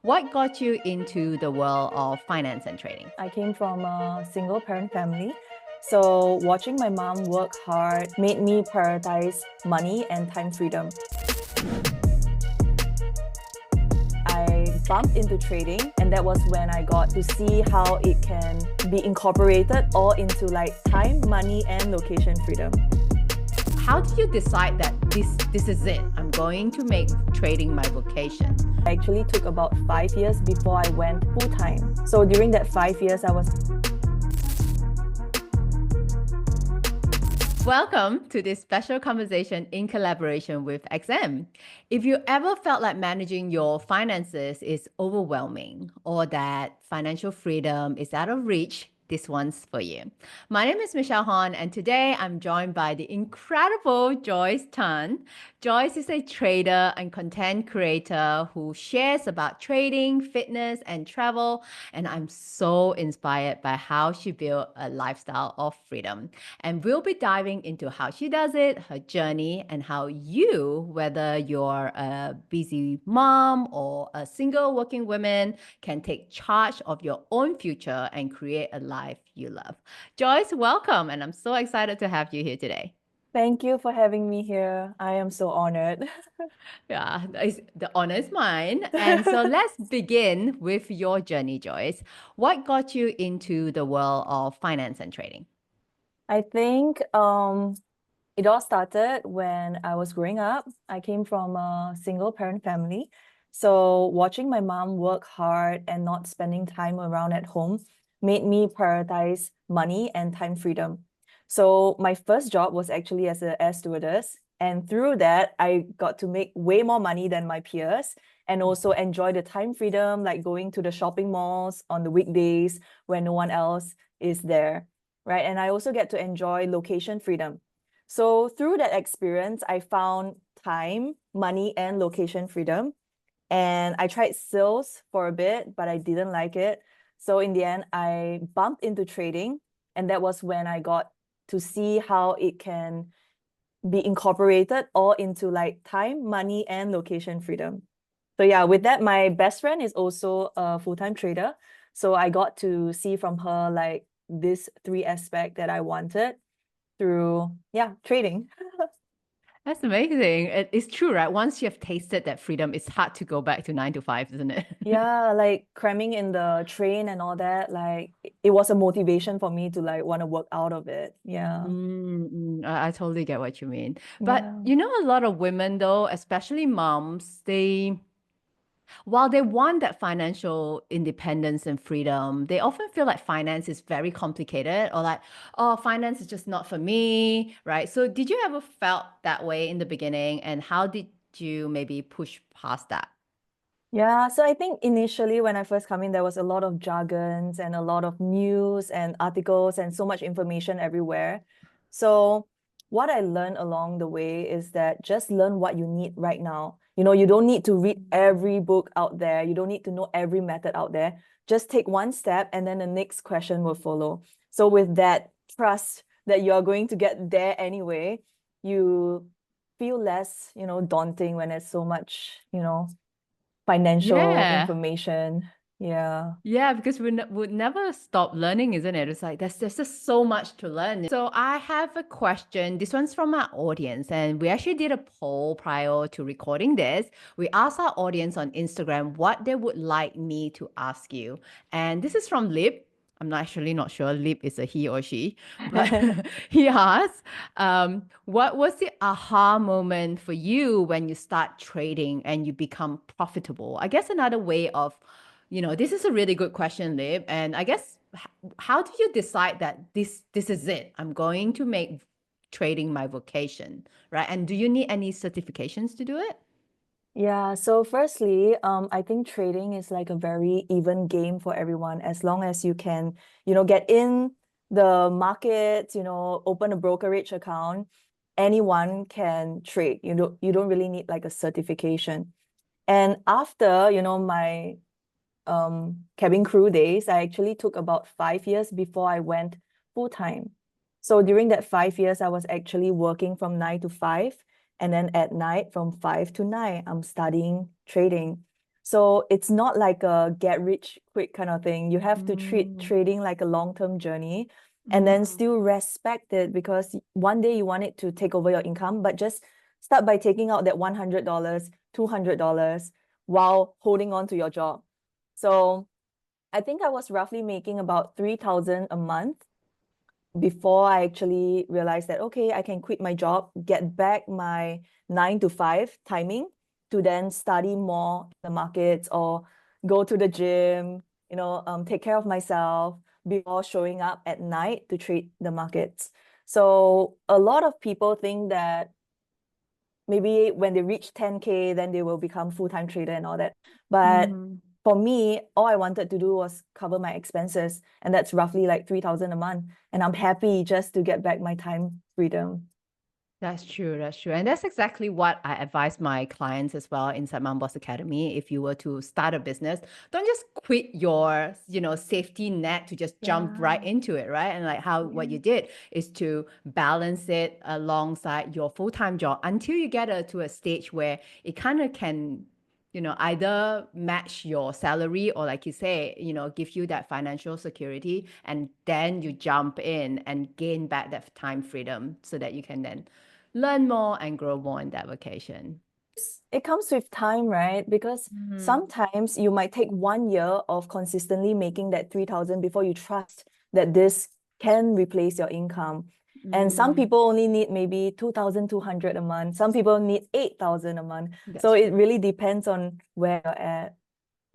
What got you into the world of finance and trading? I came from a single parent family. So watching my mom work hard made me prioritize money and time freedom. I bumped into trading, and that was when I got to see how it can be incorporated all into like time, money, and location freedom. How did you decide that this is it? I'm going to make trading my vocation. I actually took about 5 years before I went full time. So during that 5 years, I was Welcome to this special conversation in collaboration with XM. If you ever felt like managing your finances is overwhelming or that financial freedom is out of reach, this one's for you. My name is Michelle Hon, and today I'm joined by the incredible Joyce Tan. Joyce is a trader and content creator who shares about trading, fitness, and travel, and I'm so inspired by how she built a lifestyle of freedom. And we'll be diving into how she does it, her journey, and how you, whether you're a busy mom or a single working woman, can take charge of your own future and create a life you love. Joyce, welcome. And I'm so excited to have you here today. Thank you for having me here. I am so honored. Yeah, the honor is mine. And so let's begin with your journey, Joyce. What got you into the world of finance and trading? I think it all started when I was growing up. I came from a single parent family. So watching my mom work hard and not spending time around at home made me prioritize money and time freedom. So my first job was actually as an air stewardess. And through that, I got to make way more money than my peers and also enjoy the time freedom, like going to the shopping malls on the weekdays when no one else is there, right? And I also get to enjoy location freedom. So through that experience, I found time, money, and location freedom. And I tried sales for a bit, but I didn't like it. So in the end, I bumped into trading. And that was when I got to see how it can be incorporated all into like time, money, and location freedom. So yeah, with that, my best friend is also a full-time trader. So I got to see from her like this three aspect that I wanted through trading. That's amazing. It's true, right? Once you have tasted that freedom, it's hard to go back to 9 to 5, isn't it? Yeah, like cramming in the train and all that, like it was a motivation for me to like want to work out of it. Yeah. I totally get what you mean. But Yeah. you know, a lot of women, though, especially moms, while they want that financial independence and freedom, they often feel like finance is very complicated or like, oh, finance is just not for me, right? So, did you ever felt that way in the beginning, and how did you maybe push past that? Yeah, so I think initially when I first come in, there was a lot of jargons and a lot of news and articles and so much information everywhere. So what I learned along the way is that just learn what you need right now. You know, you don't need to read every book out there. You don't need to know every method out there. Just take one step and then the next question will follow. So with that trust that you are going to get there anyway, you feel less, daunting when there's so much, financial Yeah. information. Yeah. Yeah, because would never stop learning, isn't it? It's like there's just so much to learn. So I have a question. This one's from our audience, and we actually did a poll prior to recording this. We asked our audience on Instagram what they would like me to ask you. And this is from Lip. I'm not sure Lip is a he or she, but he asked, what was the aha moment for you when you start trading and you become profitable? I guess another way of this is a really good question, Lib. And I guess how do you decide that this is it? I'm going to make trading my vocation, right? And do you need any certifications to do it? Yeah, so firstly, I think trading is like a very even game for everyone as long as you can, get in the markets, open a brokerage account, anyone can trade. You don't really need like a certification. And after, my cabin crew days, I actually took about 5 years before I went full time. So during that 5 years, I was actually working from 9 to 5. And then at night from 5 to 9, I'm studying trading. So it's not like a get rich quick kind of thing. You have to treat Mm, trading like a long-term journey and then mm, still respect it, because one day you want it to take over your income, but just start by taking out that $100, $200 while holding on to your job. So I think I was roughly making about 3,000 a month before I actually realized that, okay, I can quit my job, get back my 9 to 5 timing to then study more the markets or go to the gym, take care of myself before showing up at night to trade the markets. So a lot of people think that maybe when they reach 10K, then they will become full-time trader and all that. But mm. for me, all I wanted to do was cover my expenses, and that's roughly like 3,000 a month. And I'm happy just to get back my time freedom. That's true. That's true. And that's exactly what I advise my clients as well inside Mom Boss Academy. If you were to start a business, don't just quit your, safety net to just jump right Yeah. into it, right? And like how what Yeah. you did is to balance it alongside your full-time job until you get to a stage where it kind of can either match your salary or like you say, give you that financial security and then you jump in and gain back that time freedom so that you can then learn more and grow more in that vocation. It comes with time, right? Because Mm, sometimes you might take 1 year of consistently making that 3,000 before you trust that this can replace your income. And some mm, people only need maybe 2,200 a month. Some people need 8,000 a month. that's So it true. really depends on where you're at.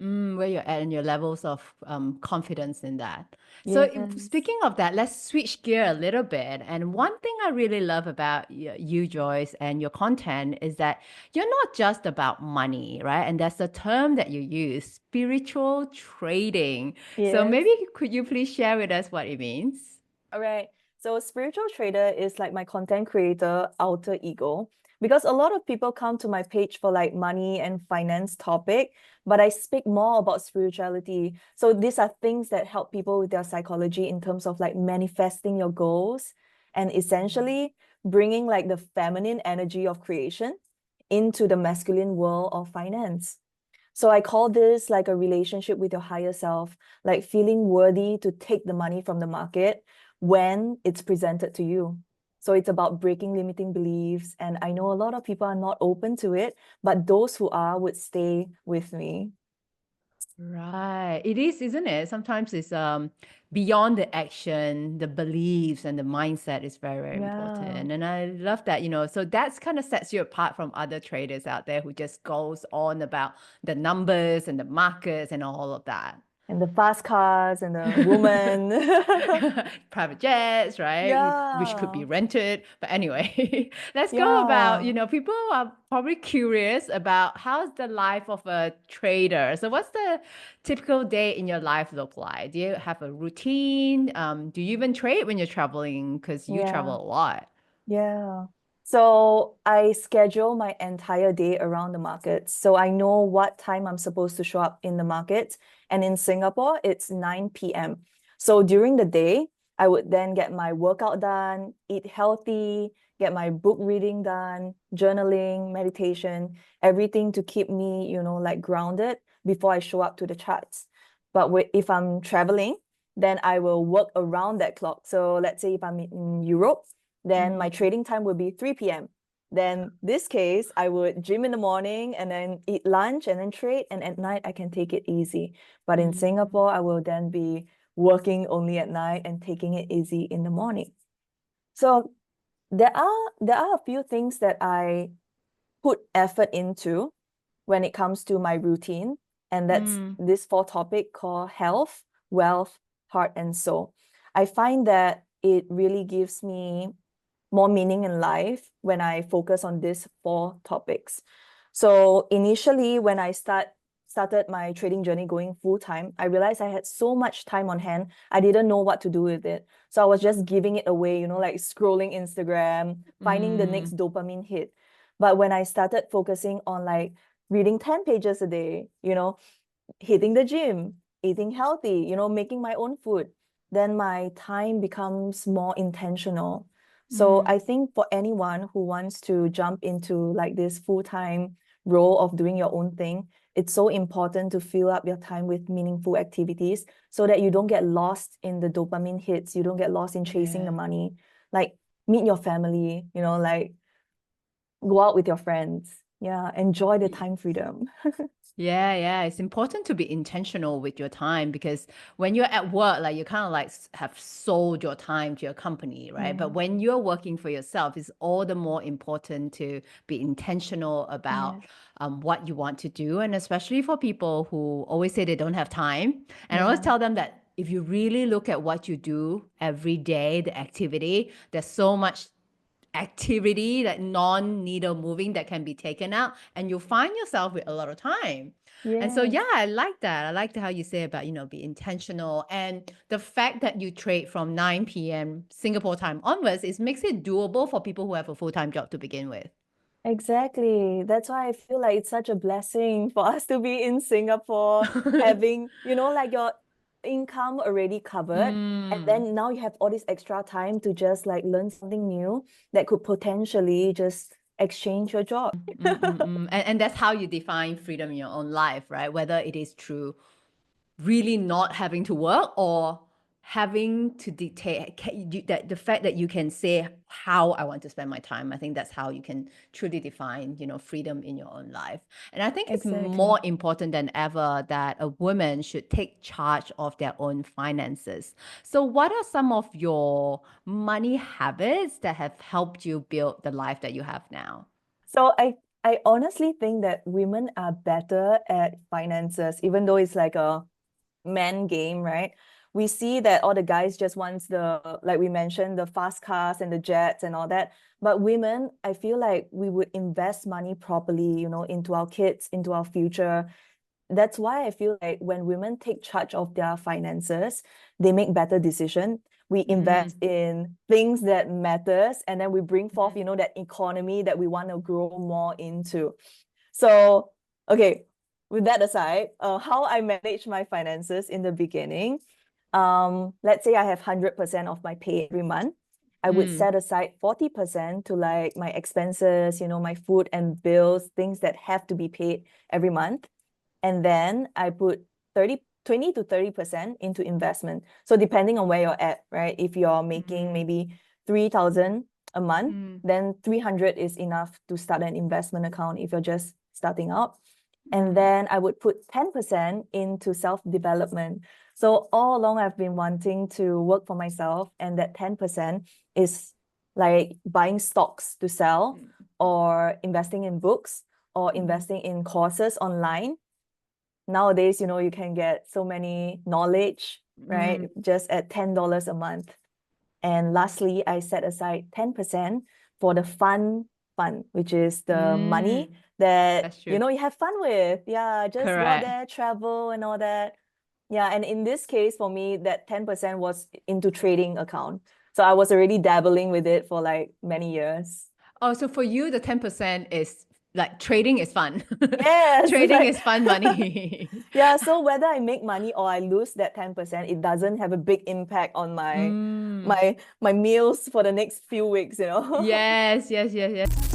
Where you're at and your levels of confidence in that. So, Yes. speaking of that, let's switch gear a little bit. And one thing I really love about you, Joyce, and your content is that you're not just about money, right? And that's the term that you use, spiritual trading. So, Yes. maybe could you please share with us what it means? All right. So spiritual trader is like my content creator alter ego, because a lot of people come to my page for like money and finance topic, but I speak more about spirituality. So these are things that help people with their psychology in terms of like manifesting your goals and essentially bringing like the feminine energy of creation into the masculine world of finance. So I call this like a relationship with your higher self, like feeling worthy to take the money from the market when it's presented to you. So it's about breaking limiting beliefs. And I know a lot of people are not open to it, but those who are would stay with me. Right. It is, isn't it? Sometimes it's beyond the action, the beliefs and the mindset is very, very Yeah. important. And I love that, so that's kind of sets you apart from other traders out there who just goes on about the numbers and the markets and all of that. And the fast cars and the woman. Private jets, right? Which could be Yeah. rented. But anyway, let's go about, Yeah. people are probably curious about how's the life of a trader. So what's the typical day in your life look like? Do you have a routine? Do you even trade when you're traveling? Because you Yeah. travel a lot. Yeah. So I schedule my entire day around the markets. So I know what time I'm supposed to show up in the markets. And in Singapore, it's 9 p.m. So during the day, I would then get my workout done, eat healthy, get my book reading done, journaling, meditation, everything to keep me, like grounded before I show up to the charts. But if I'm traveling, then I will work around that clock. So let's say if I'm in Europe, then my Mm, trading time would be 3 p.m. Then this case, I would gym in the morning and then eat lunch and then trade. And at night, I can take it easy. But in mm, Singapore, I will then be working only at night and taking it easy in the morning. So there are a few things that I put effort into when it comes to my routine. And that's mm, this 4 topic called health, wealth, heart, and soul. I find that it really gives me more meaning in life when I focus on these 4 topics. So initially, when I started my trading journey going full time, I realized I had so much time on hand. I didn't know what to do with it. So I was just giving it away, like scrolling Instagram, finding the mm, next dopamine hit. But when I started focusing on like reading 10 pages a day, hitting the gym, eating healthy, making my own food, then my time becomes more intentional. So I mm, think for anyone who wants to jump into like this full-time role of doing your own thing, it's so important to fill up your time with meaningful activities so that you don't get lost in the dopamine hits, you don't get lost in chasing the Yeah. money. Like meet your family, you know, like go out with your friends. Yeah, enjoy the time freedom. Yeah, yeah. It's important to be intentional with your time because when you're at work, like you kind of like have sold your time to your company, right? But Mm, when you're working for yourself, it's all the more important to be intentional about yes. what you want to do. And especially for people who always say they don't have time. And I always Yeah. tell them that if you really look at what you do every day, the activity, there's so much activity, like non-needle moving that can be taken out, and you'll find yourself with a lot of time. And so, Yes. yeah, I like that. I like how you say about, be intentional. And the fact that you trade from 9 p.m. Singapore time onwards makes it doable for people who have a full-time job to begin with. Exactly. That's why I feel like it's such a blessing for us to be in Singapore, having, you know, like your income already covered. And Mm. then now you have all this extra time to just like learn something new that could potentially just exchange your job. And that's how you define freedom in your own life, right? Whether it is true really not having to work or having to dictate that the fact that you can say how I want to spend my time. I think that's how you can truly define, freedom in your own life. And I think it's Exactly. more important than ever that a woman should take charge of their own finances. So what are some of your money habits that have helped you build the life that you have now? So I honestly think that women are better at finances, even though it's like a man game, right? We see that all the guys just wants the, like we mentioned, the fast cars and the jets and all that. But women, I feel like we would invest money properly, you know, into our kids, into our future. That's why I feel like when women take charge of their finances, they make better decisions. We invest Mm, in things that matters, and then we bring forth, mm, you know, that economy that we want to grow more into. So, okay, with that aside, how I manage my finances in the beginning, let's say I have 100% of my pay every month. I would mm, set aside 40% to like my expenses, you know, my food and bills, things that have to be paid every month. And then I put 20 to 30% into investment. So depending on where you're at, right? If you're making mm, maybe 3,000 a month, mm, then 300 is enough to start an investment account if you're just starting out. And mm, then I would put 10% into self-development. So all along I've been wanting to work for myself, and that 10% is like buying stocks to sell mm, or investing in books or mm, investing in courses online. Nowadays, you know, you can get so many knowledge, right? mm, Just at $10 a month. And lastly, I set aside 10% for the fund, which is the money mm. that, That's you true. know, you have fun with. Yeah, just go out Correct. there, travel and all that. Yeah, and in this case, for me, that 10% was into trading account. So I was already dabbling with it for like many years. Oh, so for you, the 10% is like trading is fun. Yes, Trading like is fun money. yeah, so whether I make money or I lose that 10%, it doesn't have a big impact on Mm. my meals for the next few weeks, you know. Yes, yes, yes, yes.